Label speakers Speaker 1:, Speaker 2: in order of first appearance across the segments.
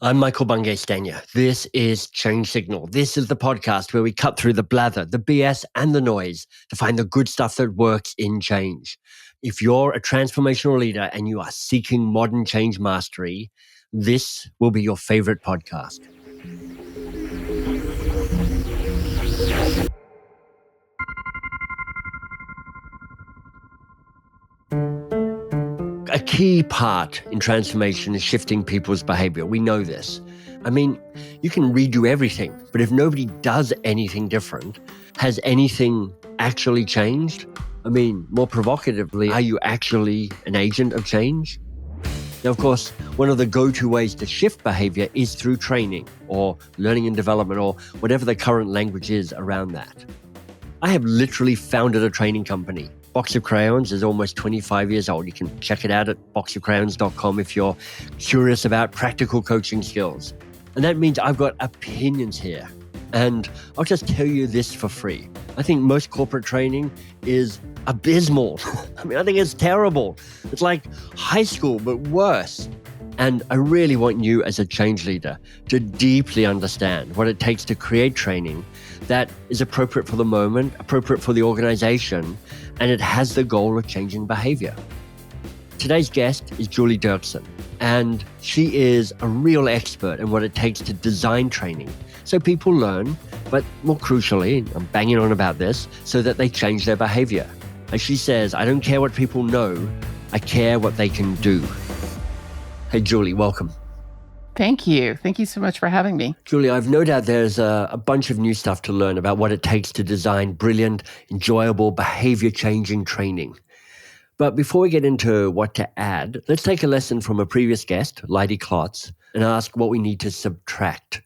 Speaker 1: I'm Michael Bungay-Stanier. This is Change Signal. This is the podcast where we cut through the blather, the BS, and the noise to find the good stuff that works in change. If you're a transformational leader and you are seeking modern change mastery, this will be your favorite podcast. A key part in transformation is shifting people's behavior. We know this. I mean, you can redo everything, but if nobody does anything different, has anything actually changed? I mean, more provocatively, are you actually an agent of change? Now, of course, one of the go-to ways to shift behavior is through training or learning and development or whatever the current language is around that. I have literally founded a training company. Box of Crayons is almost 25 years old. You can check it out at boxofcrayons.com if you're curious about practical coaching skills. And that means I've got opinions here. And I'll just tell you this for free. I think most corporate training is abysmal. I mean, I think it's terrible. It's like high school, but worse. And I really want you as a change leader to deeply understand what it takes to create training that is appropriate for the moment, appropriate for the organization, and it has the goal of changing behavior. Today's guest is Julie Dirksen, and she is a real expert in what it takes to design training so people learn, but more crucially, I'm banging on about this, so that they change their behavior. As she says, I don't care what people know, I care what they can do. Hey, Julie, welcome.
Speaker 2: Thank you. Thank you so much for having me.
Speaker 1: Julie, I've no doubt there's a bunch of new stuff to learn about what it takes to design brilliant, enjoyable, behavior-changing training. But before we get into what to add, let's take a lesson from a previous guest, Leidy Klotz, and ask what we need to subtract.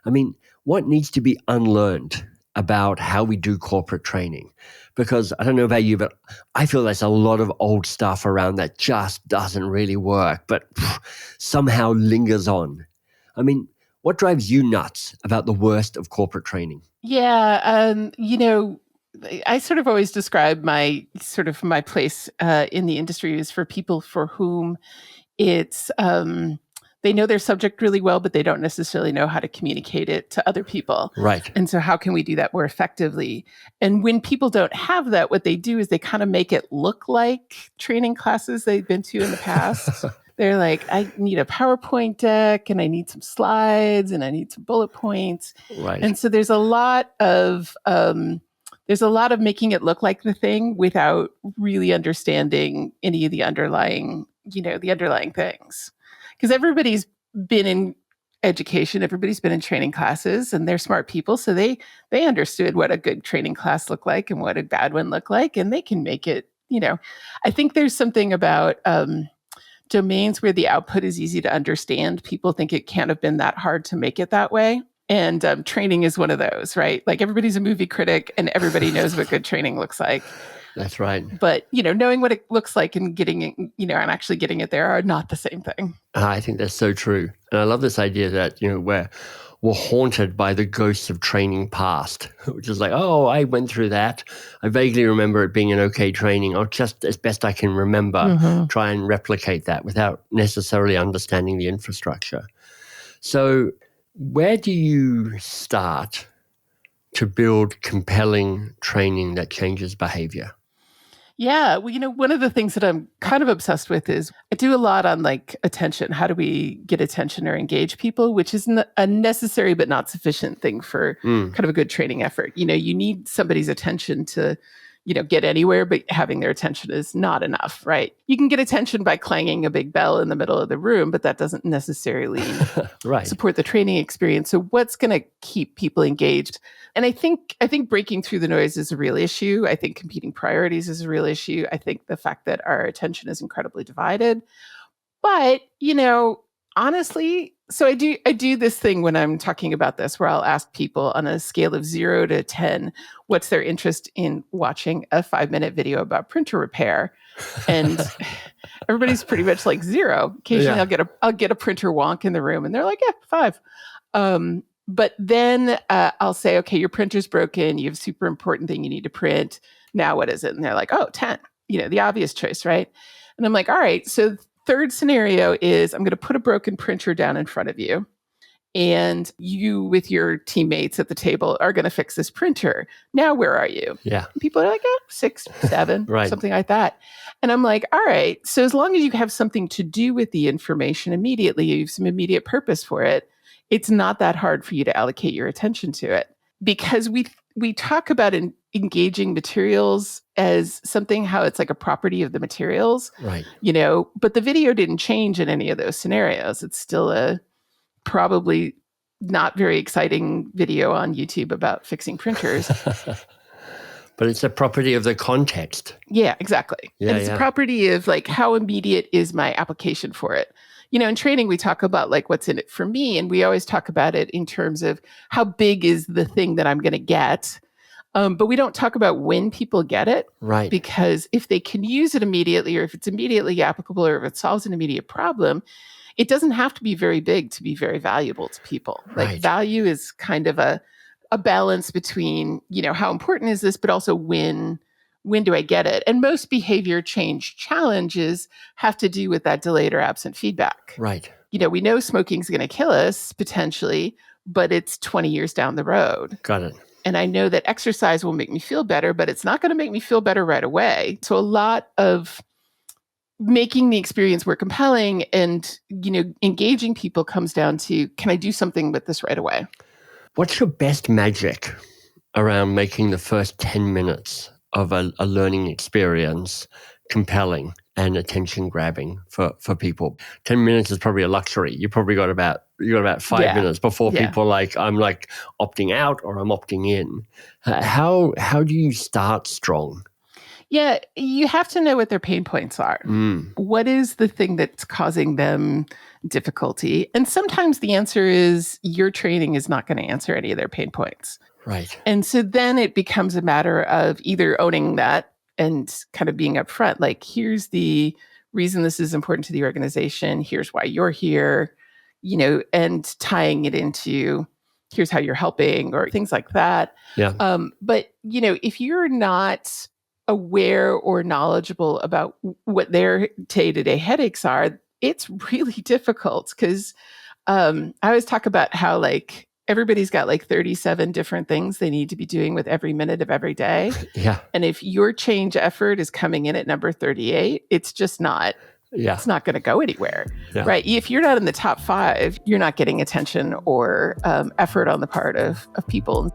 Speaker 1: I mean, what needs to be unlearned about how we do corporate training? Because I don't know about you, but I feel there's a lot of old stuff around that just doesn't really work, but somehow lingers on. I mean, what drives you nuts about the worst of corporate training?
Speaker 2: Yeah, I sort of always describe my place in the industry is for people for whom it's they know their subject really well, but they don't necessarily know how to communicate it to other people.
Speaker 1: Right.
Speaker 2: And so how can we do that more effectively? And when people don't have that, what they do is they kind of make it look like training classes they've been to in the past. They're like, I need a PowerPoint deck and I need some slides and I need some bullet points.
Speaker 1: Right.
Speaker 2: And so there's a lot of making it look like the thing without really understanding any of the underlying things. Because everybody's been in education, everybody's been in training classes, and they're smart people. So they understood what a good training class looked like and what a bad one looked like, and they can make it, I think there's something about domains where the output is easy to understand. People think it can't have been that hard to make it that way. And training is one of those, right? Like everybody's a movie critic and everybody knows what good training looks like.
Speaker 1: That's right.
Speaker 2: But, knowing what it looks like and getting it, and actually getting it there are not the same thing.
Speaker 1: I think that's so true. And I love this idea that, we're haunted by the ghosts of training past, which is like, oh, I went through that. I vaguely remember it being an okay training. I'll just, as best I can remember, try and replicate that without necessarily understanding the infrastructure. So where do you start to build compelling training that changes behavior?
Speaker 2: Yeah. Well, one of the things that I'm kind of obsessed with is I do a lot on like attention. How do we get attention or engage people, which is a necessary but not sufficient thing for kind of a good training effort. You need somebody's attention to, get anywhere, but having their attention is not enough, right? You can get attention by clanging a big bell in the middle of the room, but that doesn't necessarily support the training experience. So what's going to keep people engaged? And I think breaking through the noise is a real issue. I think competing priorities is a real issue. I think the fact that our attention is incredibly divided. But, honestly, so I do this thing when I'm talking about this where I'll ask people on a scale of 0 to 10, what's their interest in watching a 5-minute video about printer repair? And everybody's pretty much like 0. Occasionally I'll get a printer wonk in the room and they're like, yeah, 5. But then I'll say, okay, your printer's broken. You have a super important thing you need to print. Now what is it? And they're like, oh, 10, the obvious choice, right? And I'm like, all right, so third scenario is I'm going to put a broken printer down in front of you. and you with your teammates at the table are going to fix this printer. Now, where are you?
Speaker 1: Yeah.
Speaker 2: And people are like, 6, 7,
Speaker 1: Right.
Speaker 2: something like that. And I'm like, all right, so as long as you have something to do with the information immediately, you have some immediate purpose for it, it's not that hard for you to allocate your attention to it. Because we talk about engaging materials as something, how it's like a property of the materials,
Speaker 1: Right.
Speaker 2: But the video didn't change in any of those scenarios. It's still a probably not very exciting video on YouTube about fixing printers.
Speaker 1: But it's a property of the context.
Speaker 2: Yeah, exactly.
Speaker 1: Yeah,
Speaker 2: and it's a property of like, how immediate is my application for it? In training, we talk about like what's in it for me. And we always talk about it in terms of how big is the thing that I'm going to get. But we don't talk about when people get it.
Speaker 1: Right.
Speaker 2: Because if they can use it immediately, or if it's immediately applicable, or if it solves an immediate problem, it doesn't have to be very big to be very valuable to people.
Speaker 1: Right.
Speaker 2: Like value is kind of a balance between, how important is this, but also when do I get it? And most behavior change challenges have to do with that delayed or absent feedback.
Speaker 1: Right.
Speaker 2: We know smoking is going to kill us potentially, but it's 20 years down the road.
Speaker 1: Got it.
Speaker 2: And I know that exercise will make me feel better, but it's not going to make me feel better right away. So a lot of making the experience more compelling and, engaging people comes down to, can I do something with this right away?
Speaker 1: What's your best magic around making the first 10 minutes of a learning experience compelling and attention grabbing for people? 10 minutes is probably a luxury. You probably got about 5 minutes before people I'm like opting out or I'm opting in. How do you start strong?
Speaker 2: Yeah, you have to know what their pain points are. What is the thing that's causing them difficulty? And sometimes the answer is your training is not going to answer any of their pain points.
Speaker 1: Right.
Speaker 2: And so then it becomes a matter of either owning that and kind of being upfront, like, here's the reason this is important to the organization. Here's why you're here, and tying it into here's how you're helping or things like that.
Speaker 1: Yeah.
Speaker 2: But, if you're not aware or knowledgeable about what their day-to-day headaches are, it's really difficult because I always talk about how like everybody's got like 37 different things they need to be doing with every minute of every day.
Speaker 1: Yeah.
Speaker 2: And if your change effort is coming in at number 38, it's just not, it's not going to go anywhere, right? If you're not in the top 5, you're not getting attention or effort on the part of people.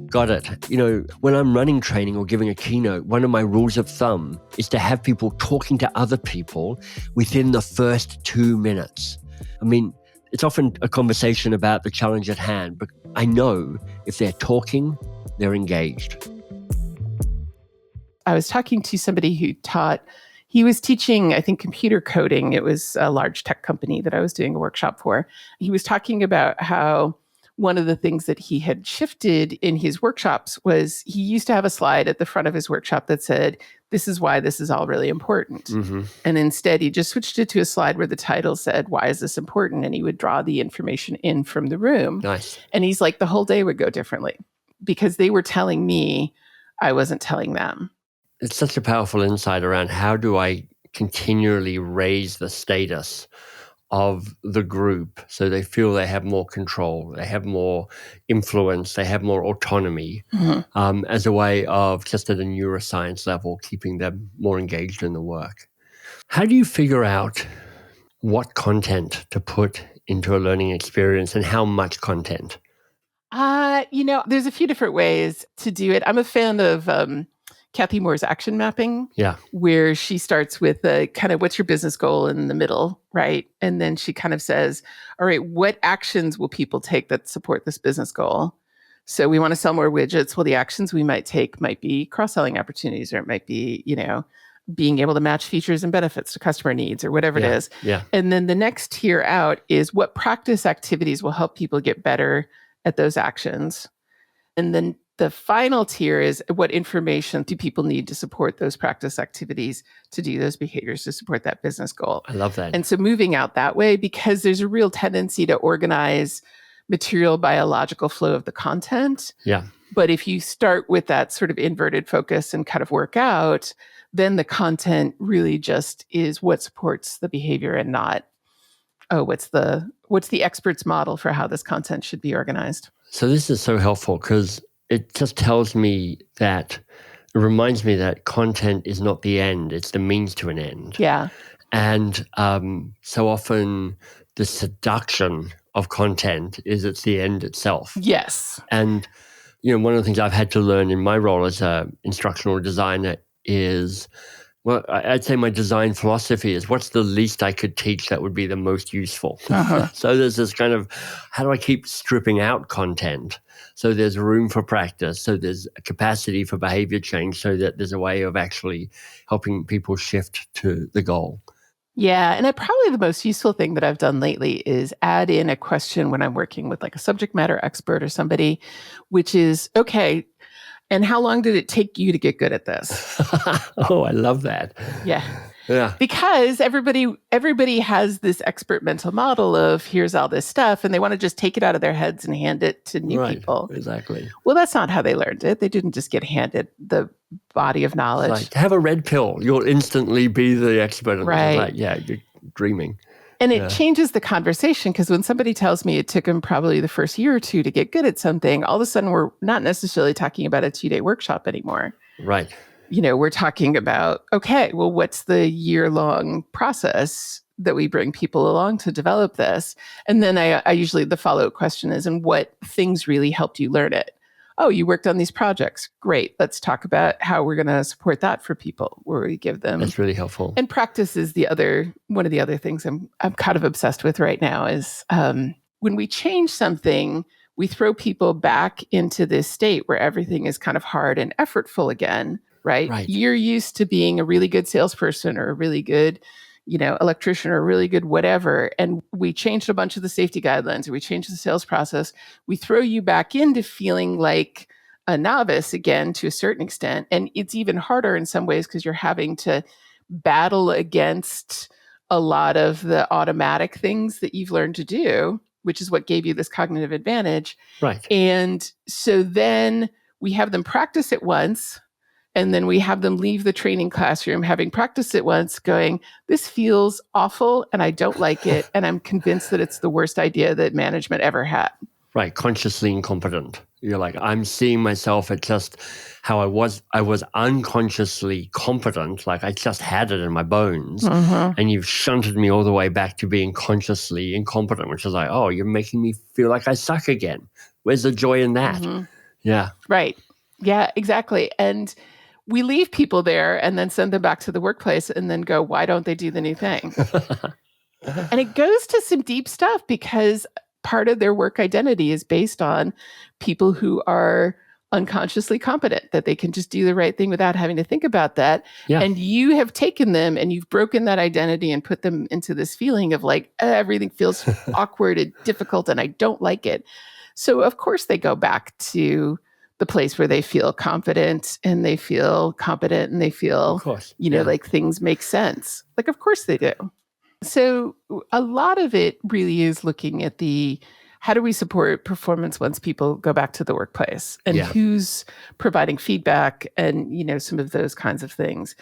Speaker 1: Got it. When I'm running training or giving a keynote, one of my rules of thumb is to have people talking to other people within the first 2 minutes. I mean, it's often a conversation about the challenge at hand, but I know if they're talking, they're engaged.
Speaker 2: I was talking to somebody who he was teaching, I think, computer coding. It was a large tech company that I was doing a workshop for. He was talking about how one of the things that he had shifted in his workshops was he used to have a slide at the front of his workshop that said, this is why this is all really important. Mm-hmm. And instead, he just switched it to a slide where the title said, why is this important? And he would draw the information in from the room.
Speaker 1: Nice.
Speaker 2: And he's like, the whole day would go differently because they were telling me, I wasn't telling them.
Speaker 1: It's such a powerful insight around how do I continually raise the status of the group so they feel they have more control, they have more influence, they have more autonomy, as a way of just at a neuroscience level, keeping them more engaged in the work. How do you figure out what content to put into a learning experience and how much content?
Speaker 2: There's a few different ways to do it. I'm a fan of Kathy Moore's action mapping, where she starts with kind of what's your business goal in the middle, right? And then she kind of says, all right, what actions will people take that support this business goal? So we want to sell more widgets. Well, the actions we might take might be cross-selling opportunities, or it might be, being able to match features and benefits to customer needs or whatever it is.
Speaker 1: Yeah.
Speaker 2: And then the next tier out is what practice activities will help people get better at those actions. And then the final tier is what information do people need to support those practice activities, to do those behaviors, to support that business goal.
Speaker 1: I love that.
Speaker 2: And so moving out that way, because there's a real tendency to organize material by a logical flow of the content.
Speaker 1: Yeah.
Speaker 2: But if you start with that sort of inverted focus and kind of work out, then the content really just is what supports the behavior and not oh, what's the expert's model for how this content should be organized?
Speaker 1: So this is so helpful because it just tells me that, it reminds me that content is not the end, it's the means to an end.
Speaker 2: Yeah.
Speaker 1: And so often the seduction of content is it's the end itself.
Speaker 2: Yes.
Speaker 1: And, one of the things I've had to learn in my role as an instructional designer is, well, I'd say my design philosophy is what's the least I could teach that would be the most useful?
Speaker 2: Uh-huh.
Speaker 1: So there's this kind of, how do I keep stripping out content so there's room for practice, so there's a capacity for behavior change, so that there's a way of actually helping people shift to the goal.
Speaker 2: Yeah. And probably the most useful thing that I've done lately is add in a question when I'm working with like a subject matter expert or somebody, which is, okay, and how long did it take you to get good at this?
Speaker 1: Oh, I love that.
Speaker 2: Yeah.
Speaker 1: Yeah.
Speaker 2: Because everybody has this expert mental model of here's all this stuff, and they want to just take it out of their heads and hand it to new people.
Speaker 1: Exactly.
Speaker 2: Well, that's not how they learned it. They didn't just get handed the body of knowledge.
Speaker 1: Like, have a red pill. You'll instantly be the expert. And
Speaker 2: right.
Speaker 1: Like, yeah, you're dreaming.
Speaker 2: And it changes the conversation, because when somebody tells me it took them probably the first year or two to get good at something, all of a sudden we're not necessarily talking about a 2-day workshop anymore.
Speaker 1: Right.
Speaker 2: We're talking about, okay, well, what's the year-long process that we bring people along to develop this? And then I usually, the follow-up question is, and what things really helped you learn it? Oh, you worked on these projects. Great. Let's talk about how we're going to support that for people, where we give them.
Speaker 1: That's really helpful.
Speaker 2: And practice is one of the other things I'm kind of obsessed with right now is when we change something, we throw people back into this state where everything is kind of hard and effortful again, right? You're used to being a really good salesperson or a really good electrician or really good whatever. And we changed a bunch of the safety guidelines, or we changed the sales process. We throw you back into feeling like a novice again to a certain extent. And it's even harder in some ways because you're having to battle against a lot of the automatic things that you've learned to do, which is what gave you this cognitive advantage.
Speaker 1: Right.
Speaker 2: And so then we have them practice it once. And then we have them leave the training classroom, having practiced it once, going, this feels awful and I don't like it. And I'm convinced that it's the worst idea that management ever had.
Speaker 1: Right. Consciously incompetent. You're like, I'm seeing myself at just how I was unconsciously competent. Like I just had it in my bones.
Speaker 2: Mm-hmm.
Speaker 1: And you've shunted me all the way back to being consciously incompetent, which is like, oh, you're making me feel like I suck again. Where's the joy in that?
Speaker 2: Mm-hmm.
Speaker 1: Yeah.
Speaker 2: Right. Yeah, exactly. And we leave people there and then send them back to the workplace and then go, why don't they do the new thing? And it goes to some deep stuff, because part of their work identity is based on people who are unconsciously competent, that they can just do the right thing without having to think about that.
Speaker 1: Yeah.
Speaker 2: And you have taken them and you've broken that identity and put them into this feeling of like, everything feels awkward and difficult and I don't like it. So of course they go back to the place where they feel confident and they feel competent and they feel, like things make sense. Like, of course they do. So a lot of it really is looking at how do we support performance once people go back to the workplace, and who's providing feedback and, some of those kinds of things.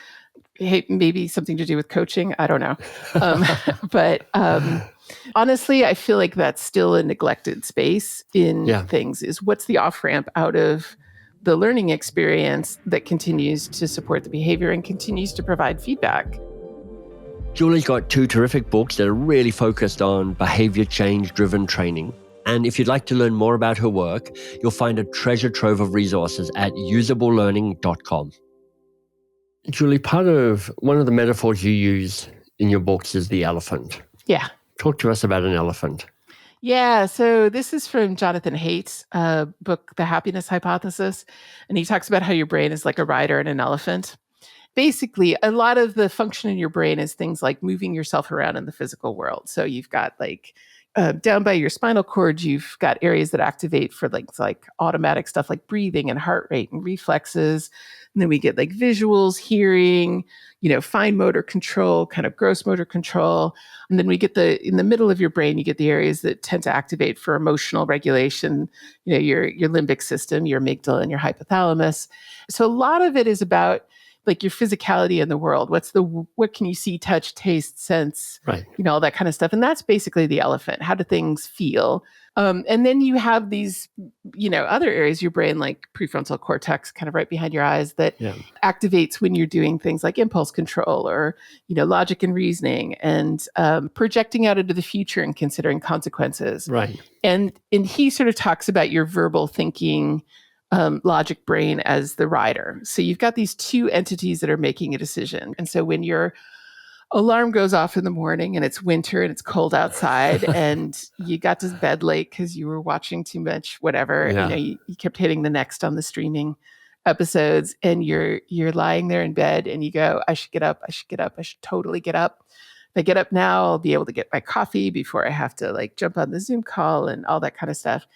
Speaker 2: Hey, maybe something to do with coaching. I don't know. But honestly, I feel like that's still a neglected space in things, is what's the off-ramp out of the learning experience that continues to support the behavior and continues to provide feedback.
Speaker 1: Julie's got 2 terrific books that are really focused on behavior change-driven training. And if you'd like to learn more about her work, you'll find a treasure trove of resources at usablelearning.com. Julie, one of the metaphors you use in your books is the elephant.
Speaker 2: Yeah.
Speaker 1: Talk to us about an elephant.
Speaker 2: Yeah. So this is from Jonathan Haidt's book, The Happiness Hypothesis. And he talks about how your brain is like a rider and an elephant. Basically, a lot of the function in your brain is things like moving yourself around in the physical world. So you've got like down by your spinal cord, you've got areas that activate for like automatic stuff like breathing and heart rate and reflexes. And then we get like visuals, hearing, fine motor control, kind of gross motor control. And then we get in the middle of your brain, you get the areas that tend to activate for emotional regulation, your limbic system, your amygdala and your hypothalamus. So a lot of it is about like your physicality in the world. What can you see, touch, taste, sense,
Speaker 1: right.
Speaker 2: All that kind of stuff. And that's basically the elephant. How do things feel? And then you have these, other areas of your brain, like prefrontal cortex, kind of right behind your eyes, that activates when you're doing things like impulse control or, logic and reasoning and projecting out into the future and considering consequences.
Speaker 1: Right.
Speaker 2: And he sort of talks about your verbal thinking, logic brain as the rider. So you've got these two entities that are making a decision. And so when your alarm goes off in the morning and it's winter and it's cold outside and you got to bed late because you were watching too much, whatever, you kept hitting the next on the streaming episodes, and you're lying there in bed and you go, I should get up. I should totally get up. If I get up now, I'll be able to get my coffee before I have to jump on the Zoom call and all that kind of stuff.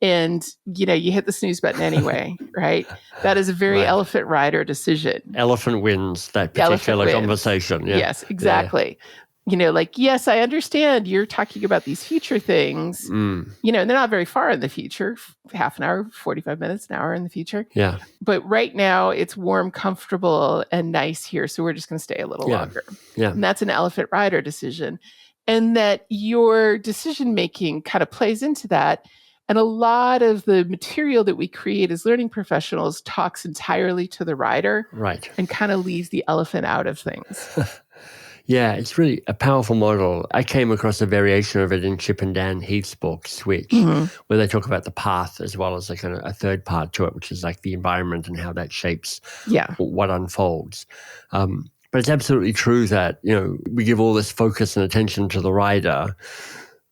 Speaker 2: And, you hit the snooze button anyway, right? That is a very elephant rider decision.
Speaker 1: Elephant wins that particular conversation. Yeah.
Speaker 2: Yes, exactly. Yeah. Yes, I understand you're talking about these future things, and they're not very far in the future, half an hour, 45 minutes, an hour in the future.
Speaker 1: Yeah.
Speaker 2: But right now it's warm, comfortable, and nice here. So we're just going to stay a little longer.
Speaker 1: Yeah.
Speaker 2: And that's an elephant rider decision. And that your decision-making kind of plays into that. And a lot of the material that we create as learning professionals talks entirely to the rider,
Speaker 1: right,
Speaker 2: and kind of leaves the elephant out of things.
Speaker 1: Yeah, it's really a powerful model. I came across a variation of it in Chip and Dan Heath's book, Switch, where they talk about the path as well as a third part to it, which is like the environment and how that shapes what unfolds. But it's absolutely true that, we give all this focus and attention to the rider.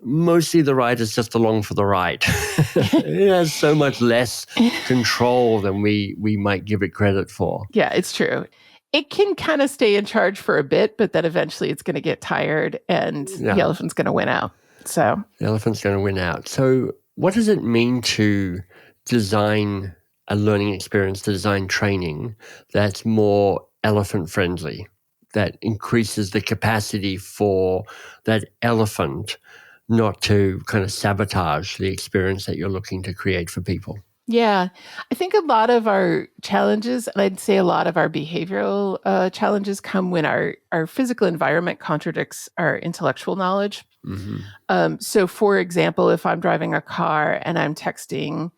Speaker 1: Mostly the rider's just along for the ride. It has so much less control than we might give it credit for.
Speaker 2: Yeah, it's true. It can kind of stay in charge for a bit, but then eventually it's going to get tired and the elephant's going to win out. So
Speaker 1: the elephant's going to win out. So what does it mean to design a learning experience, to design training that's more elephant friendly, that increases the capacity for that elephant not to kind of sabotage the experience that you're looking to create for people?
Speaker 2: Yeah, I think a lot of our challenges, and I'd say a lot of our behavioral challenges, come when our physical environment contradicts our intellectual knowledge. So, for example, if I'm driving a car and I'm texting,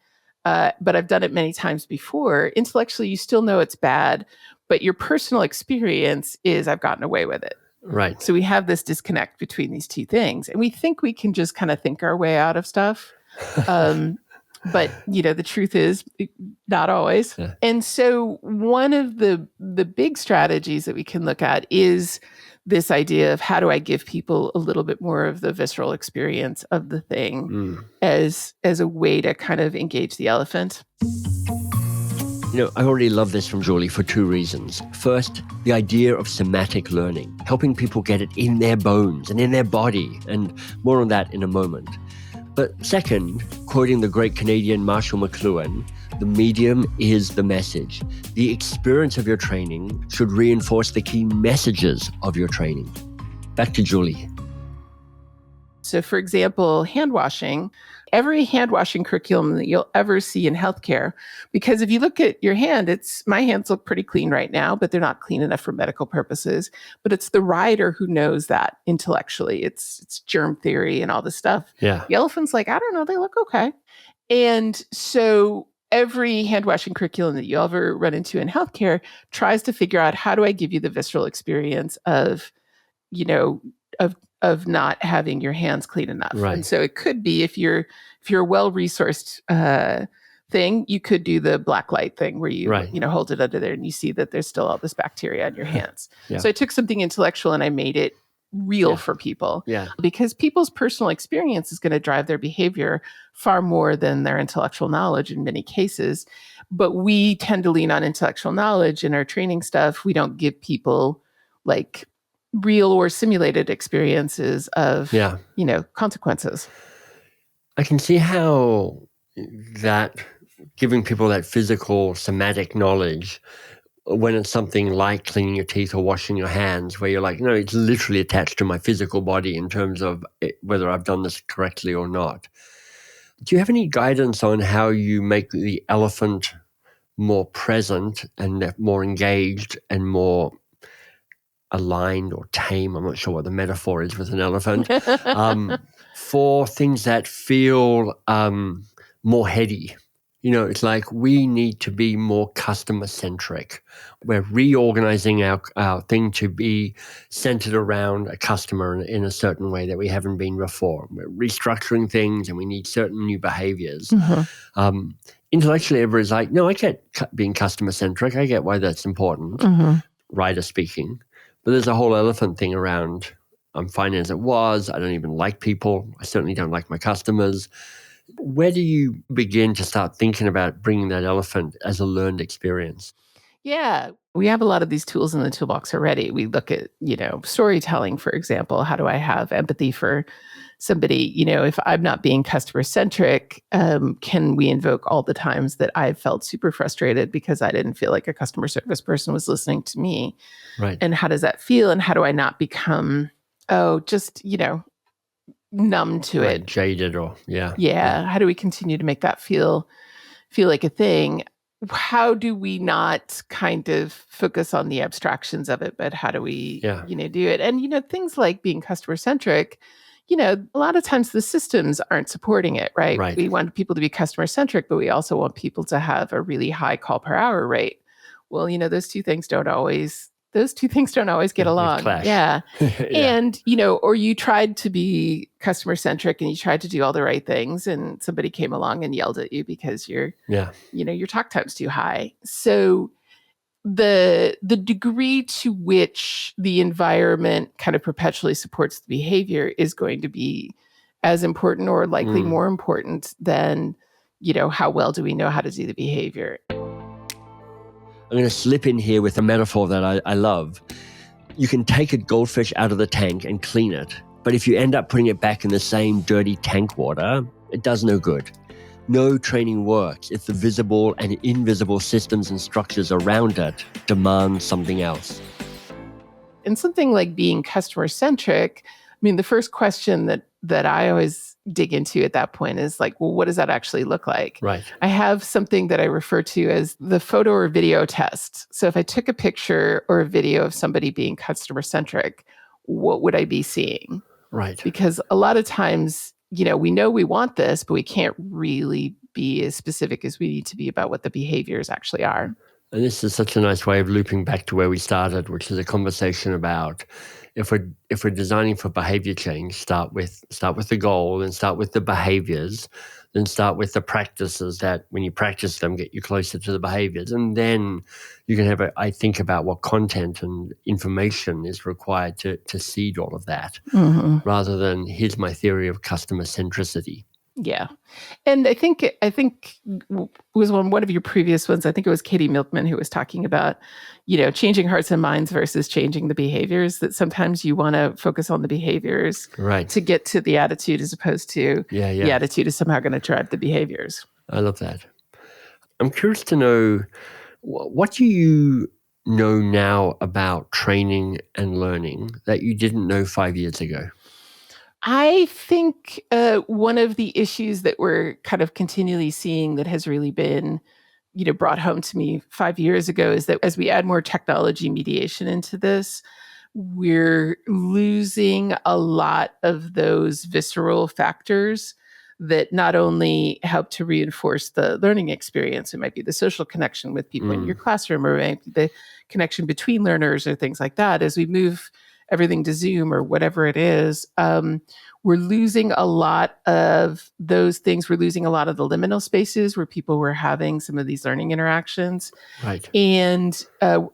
Speaker 2: but I've done it many times before, intellectually you still know it's bad, but your personal experience is I've gotten away with it.
Speaker 1: Right.
Speaker 2: So we have this disconnect between these two things, and we think we can just kind of think our way out of stuff. But, the truth is not always. Yeah. And so one of the big strategies that we can look at is this idea of how do I give people a little bit more of the visceral experience of the thing as a way to kind of engage the elephant.
Speaker 1: I already love this from Julie for two reasons. First, the idea of somatic learning, helping people get it in their bones and in their body, and more on that in a moment. But second, quoting the great Canadian Marshall McLuhan, the medium is the message. The experience of your training should reinforce the key messages of your training. Back to Julie.
Speaker 2: So, for example, hand washing, every hand washing curriculum that you'll ever see in healthcare, because if you look at your hand, my hands look pretty clean right now, but they're not clean enough for medical purposes. But it's the rider who knows that intellectually. It's germ theory and all this stuff.
Speaker 1: Yeah.
Speaker 2: The elephant's like, I don't know, they look okay. And so every hand washing curriculum that you'll ever run into in healthcare tries to figure out, how do I give you the visceral experience of not having your hands clean enough.
Speaker 1: Right.
Speaker 2: And so it could be, if you're a well-resourced thing, you could do the black light thing where you hold it under there and you see that there's still all this bacteria on your hands. Yeah. So I took something intellectual and I made it real for people. Yeah. Because people's personal experience is going to drive their behavior far more than their intellectual knowledge in many cases. But we tend to lean on intellectual knowledge in our training stuff. We don't give people real or simulated experiences of, consequences.
Speaker 1: I can see how that giving people that physical somatic knowledge, when it's something like cleaning your teeth or washing your hands, where you're like, no, it's literally attached to my physical body in terms of whether I've done this correctly or not. Do you have any guidance on how you make the elephant more present and more engaged and more aligned or tame, I'm not sure what the metaphor is with an elephant, for things that feel more heady. It's like we need to be more customer-centric. We're reorganizing our thing to be centered around a customer in a certain way that we haven't been before. We're restructuring things and we need certain new behaviors. Intellectually, everybody's like, no, I get being customer-centric. I get why that's important, writer speaking. But there's a whole elephant thing around, I'm fine as it was. I don't even like people. I certainly don't like my customers. Where do you begin to start thinking about bringing that elephant as a learned experience?
Speaker 2: Yeah, we have a lot of these tools in the toolbox already. We look at, storytelling, for example. How do I have empathy for somebody? If I'm not being customer centric, can we invoke all the times that I felt super frustrated because I didn't feel like a customer service person was listening to me?
Speaker 1: Right.
Speaker 2: And how does that feel? And how do I not become, just, numb to
Speaker 1: Right,
Speaker 2: it?
Speaker 1: jaded or, yeah.
Speaker 2: How do we continue to make that feel like a thing? How do we not kind of focus on the abstractions of it, but how do we, do it? And, things like being customer centric, a lot of times the systems aren't supporting it, right? We want people to be customer centric, but we also want people to have a really high call per hour rate. Well, those two things don't always get along.
Speaker 1: Clash.
Speaker 2: Yeah. And, or you tried to be customer centric and you tried to do all the right things and somebody came along and yelled at you because your talk time's too high. So the degree to which the environment kind of perpetually supports the behavior is going to be as important or likely more important than, how well do we know how to do the behavior.
Speaker 1: I'm going to slip in here with a metaphor that I love. You can take a goldfish out of the tank and clean it, but if you end up putting it back in the same dirty tank water, it does no good. No training works if the visible and invisible systems and structures around it demand something else.
Speaker 2: And something like being customer-centric, the first question that I always dig into at that point is like, well, what does that actually look like?
Speaker 1: Right.
Speaker 2: I have something that I refer to as the photo or video test. So if I took a picture or a video of somebody being customer-centric, what would I be seeing?
Speaker 1: Right.
Speaker 2: Because a lot of times, we know we want this, but we can't really be as specific as we need to be about what the behaviors actually are.
Speaker 1: And this is such a nice way of looping back to where we started, which is a conversation about if we're designing for behavior change, start with the goal and start with the behaviors, then start with the practices that when you practice them get you closer to the behaviors. And then you can have I think about what content and information is required to seed all of that, rather than here's my theory of customer centricity.
Speaker 2: Yeah. And I think it was one of your previous ones. I think it was Katie Milkman who was talking about, changing hearts and minds versus changing the behaviors, that sometimes you want to focus on the behaviors to get to the attitude as opposed to the attitude is somehow going to drive the behaviors.
Speaker 1: I love that. I'm curious to know, what do you know now about training and learning that you didn't know 5 years ago?
Speaker 2: I think one of the issues that we're kind of continually seeing that has really been, brought home to me 5 years ago is that as we add more technology mediation into this, we're losing a lot of those visceral factors that not only help to reinforce the learning experience. It might be the social connection with people in your classroom, or maybe the connection between learners or things like that. As we move everything to Zoom or whatever it is, we're losing a lot of those things. We're losing a lot of the liminal spaces where people were having some of these learning interactions.
Speaker 1: Right.
Speaker 2: And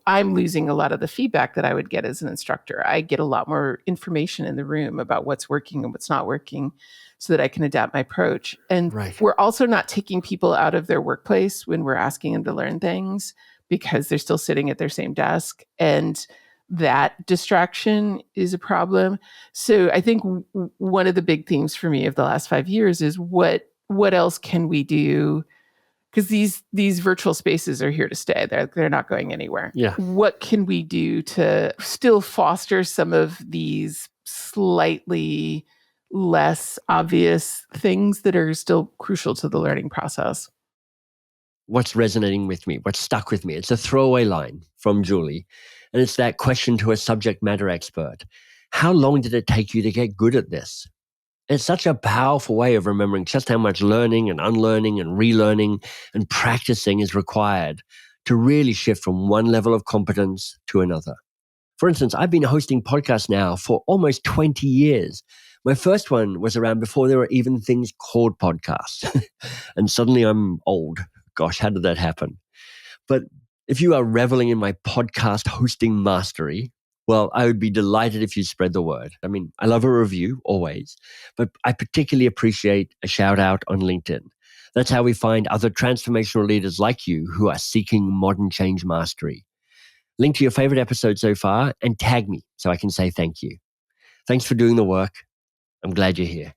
Speaker 2: I'm losing a lot of the feedback that I would get as an instructor. I get a lot more information in the room about what's working and what's not working so that I can adapt my approach. And we're also not taking people out of their workplace when we're asking them to learn things, because they're still sitting at their same desk. And that distraction is a problem. So I think one of the big themes for me of the last 5 years is what else can we do? Because these virtual spaces are here to stay. They're not going anywhere.
Speaker 1: Yeah.
Speaker 2: What can we do to still foster some of these slightly less obvious things that are still crucial to the learning process?
Speaker 1: what's resonating with me, what's stuck with me. It's a throwaway line from Julie. And it's that question to a subject matter expert. How long did it take you to get good at this? It's such a powerful way of remembering just how much learning and unlearning and relearning and practicing is required to really shift from one level of competence to another. For instance, I've been hosting podcasts now for almost 20 years. My first one was around before there were even things called podcasts. And suddenly I'm old. Gosh, how did that happen? But if you are reveling in my podcast hosting mastery, well, I would be delighted if you spread the word. I mean, I love a review always, but I particularly appreciate a shout out on LinkedIn. That's how we find other transformational leaders like you who are seeking modern change mastery. Link to your favorite episode so far and tag me so I can say thank you. Thanks for doing the work. I'm glad you're here.